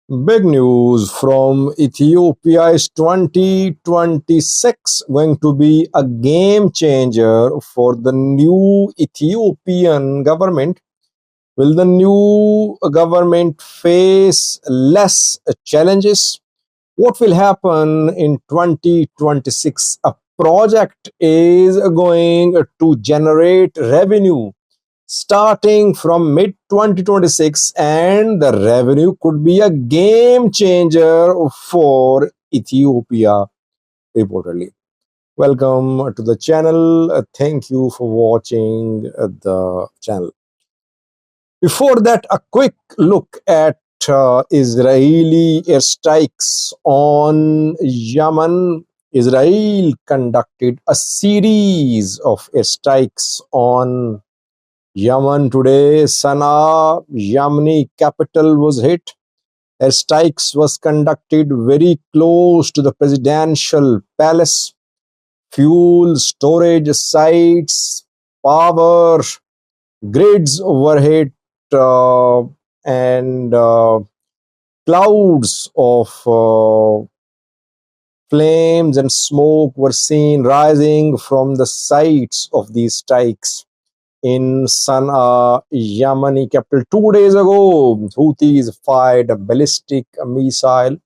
Big news from Ethiopia is 2026 going to be a game changer for the new Ethiopian government. Will the new government face less challenges? What will happen in 2026? A project is going to generate revenue starting from mid 2026, and the revenue could be a game changer for Ethiopia, reportedly. Welcome to the channel. Thank you for watching the channel. Before that, a quick look at Israeli airstrikes on Yemen. Israel conducted a series of airstrikes on Yemen today. Sana'a, Yemeni capital, was hit. Airstrikes was conducted very close to the presidential palace. Fuel storage sites, power grids were hit, uh, and clouds of flames and smoke were seen rising from the sites of these strikes in Sana'a, Yemeni capital. 2 days ago, Houthis fired a ballistic missile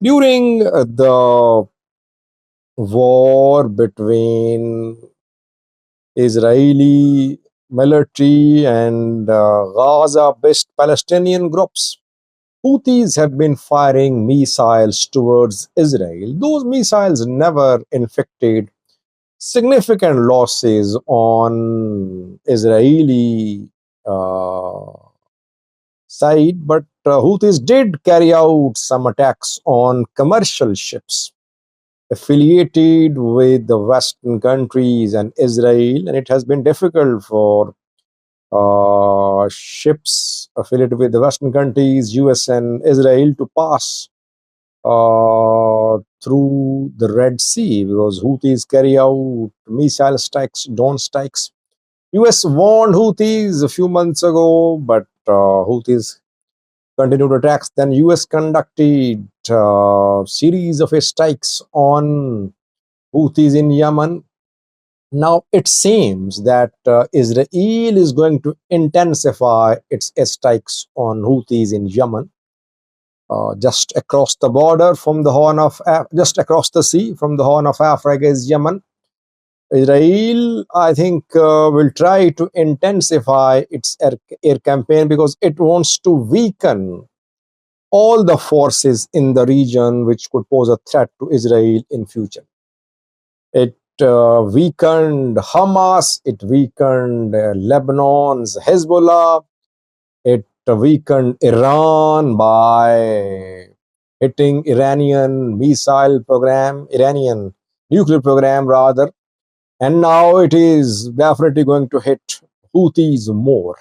during the war between Israeli military and Gaza-based Palestinian groups. Houthis have been firing missiles towards Israel. Those missiles never inflicted significant losses on Israeli side, but Houthis did carry out some attacks on commercial ships affiliated with the Western countries and Israel, and it has been difficult for ships affiliated with the Western countries, US and Israel, to pass through the Red Sea because Houthis carry out missile strikes, drone strikes. US warned Houthis a few months ago, but Houthis continued attacks. Then US conducted a series of strikes on Houthis in Yemen. Now it seems that Israel is going to intensify its strikes on Houthis in Yemen. Just across the border from the Horn of just across the sea from the Horn of Africa is Yemen. Israel, I think, will try to intensify its air campaign because it wants to weaken all the forces in the region which could pose a threat to Israel in future. It weakened Hamas, it weakened Lebanon's Hezbollah, it weakened Iran by hitting Iranian nuclear program rather, and now it is definitely going to hit Houthis more.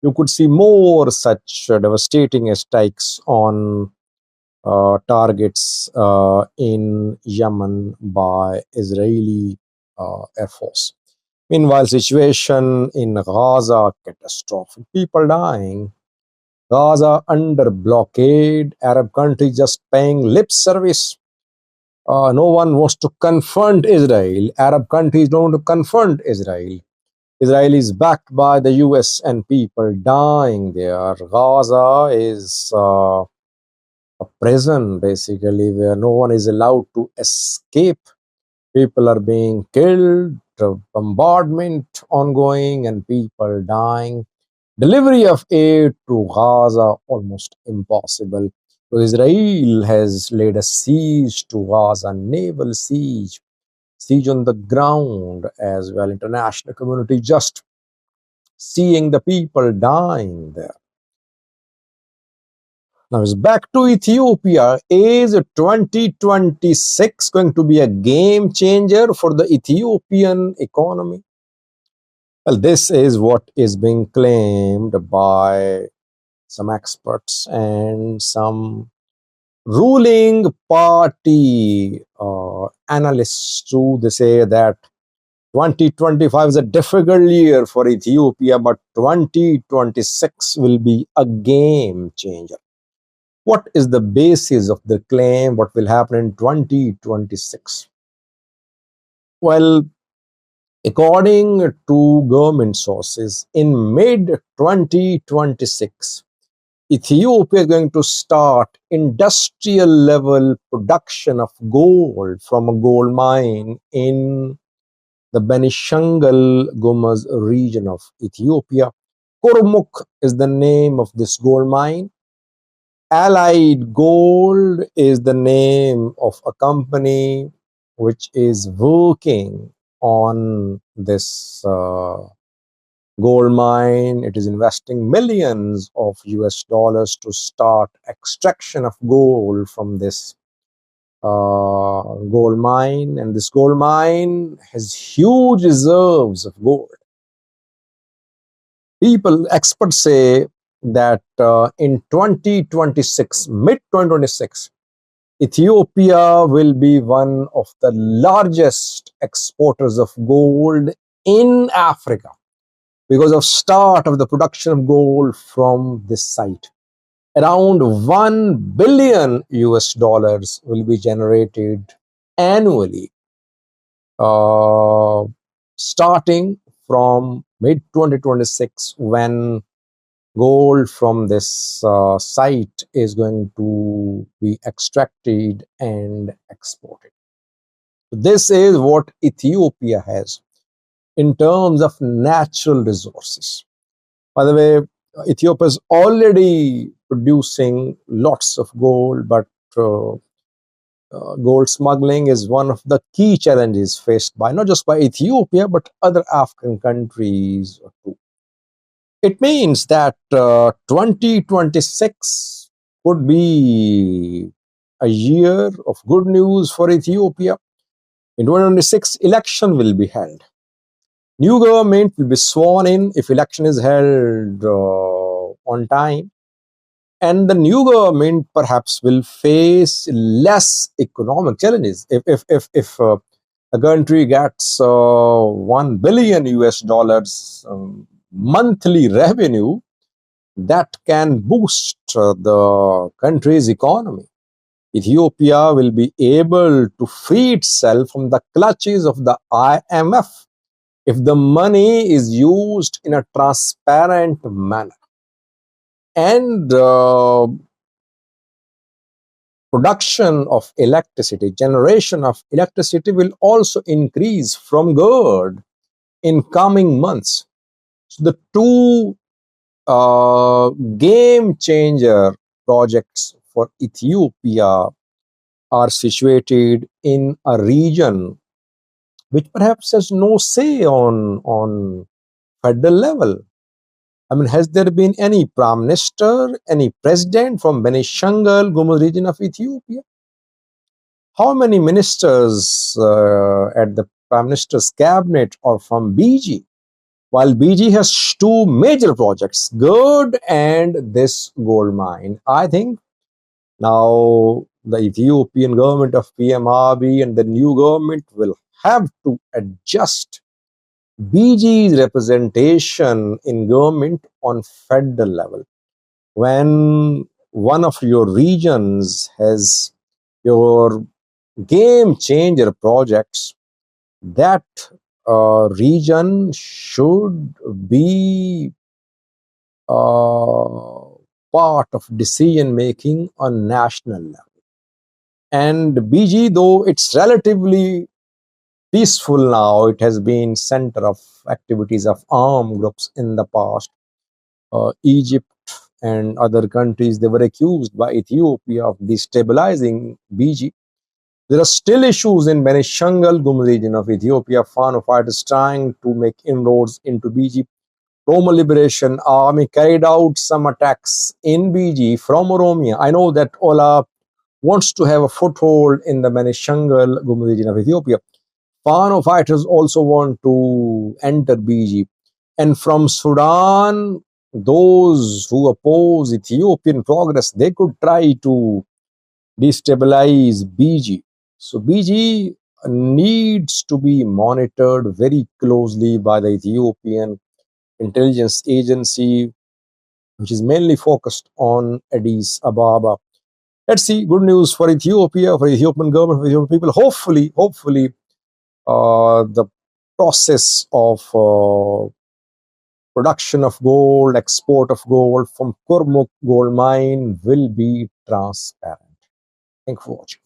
You could see more such devastating strikes on targets in Yemen by Israeli Air Force. Meanwhile, situation in Gaza catastrophic. People dying. Gaza under blockade. Arab countries just paying lip service. No one wants to confront Israel. Arab countries don't want to confront Israel. Israel is backed by the US and people dying there. Gaza is a prison basically where no one is allowed to escape. People are being killed, bombardment ongoing, and people dying. Delivery of aid to Gaza almost impossible. So Israel has laid a siege to Gaza, naval siege, siege on the ground as well. International community just seeing the people dying there. Now it's back to Ethiopia. Is 2026 going to be a game changer for the Ethiopian economy? Well, this is what is being claimed by some experts and some ruling party analysts too. They say that 2025 is a difficult year for Ethiopia, but 2026 will be a game changer. What is the basis of the claim? What will happen in 2026? Well, according to government sources, in mid 2026, Ethiopia is going to start industrial level production of gold from a gold mine in the Benishangul Gumuz region of Ethiopia. Kurmuk is the name of this gold mine. Allied Gold is the name of a company which is working on this gold mine. It is investing millions of US dollars to start extraction of gold from this gold mine. And this gold mine has huge reserves of gold. Experts say that in 2026, mid 2026, Ethiopia will be one of the largest exporters of gold in Africa because of start of the production of gold from this site. Around 1 billion US dollars will be generated annually, uh, starting from mid 2026 when gold from this site is going to be extracted and exported. This is what Ethiopia has in terms of natural resources. By the way, Ethiopia is already producing lots of gold, but gold smuggling is one of the key challenges faced by not just by Ethiopia but other African countries too. It means that 2026 could be a year of good news for Ethiopia. In 2026, election will be held. New government will be sworn in if election is held on time. And the new government perhaps will face less economic challenges. If a country gets 1 billion US dollars monthly revenue, that can boost the country's economy. Ethiopia will be able to free itself from the clutches of the IMF if the money is used in a transparent manner. And production of electricity, generation of electricity will also increase from good in coming months. So the two game changer projects for Ethiopia are situated in a region which perhaps has no say on federal level. I mean, has there been any prime minister, any president from Benishangul Gumuz region of Ethiopia? How many ministers at the prime minister's cabinet are from BG? While BG has two major projects, GERD and this gold mine, I think now the Ethiopian government of PM Abiy and the new government will have to adjust BG's representation in government on federal level. When one of your regions has your game changer projects, that region should be part of decision making on national level. And BG, though it's relatively peaceful now, it has been center of activities of armed groups in the past. Egypt and other countries, they were accused by Ethiopia of destabilizing BG. There are still issues in Benishangul Gumuz region of Ethiopia. Fano fighters trying to make inroads into BG. Roma Liberation Army carried out some attacks in BG from Oromia. I know that Ola wants to have a foothold in the Benishangul Gumuz region of Ethiopia. Fano fighters also want to enter BG. And from Sudan, those who oppose Ethiopian progress, they could try to destabilize BG. So BG needs to be monitored very closely by the Ethiopian intelligence agency, which is mainly focused on Addis Ababa. Let's see. Good news for Ethiopia, for Ethiopian government, for Ethiopian people. Hopefully, the process of production of gold, export of gold from Kurmuk gold mine will be transparent. Thank you for watching.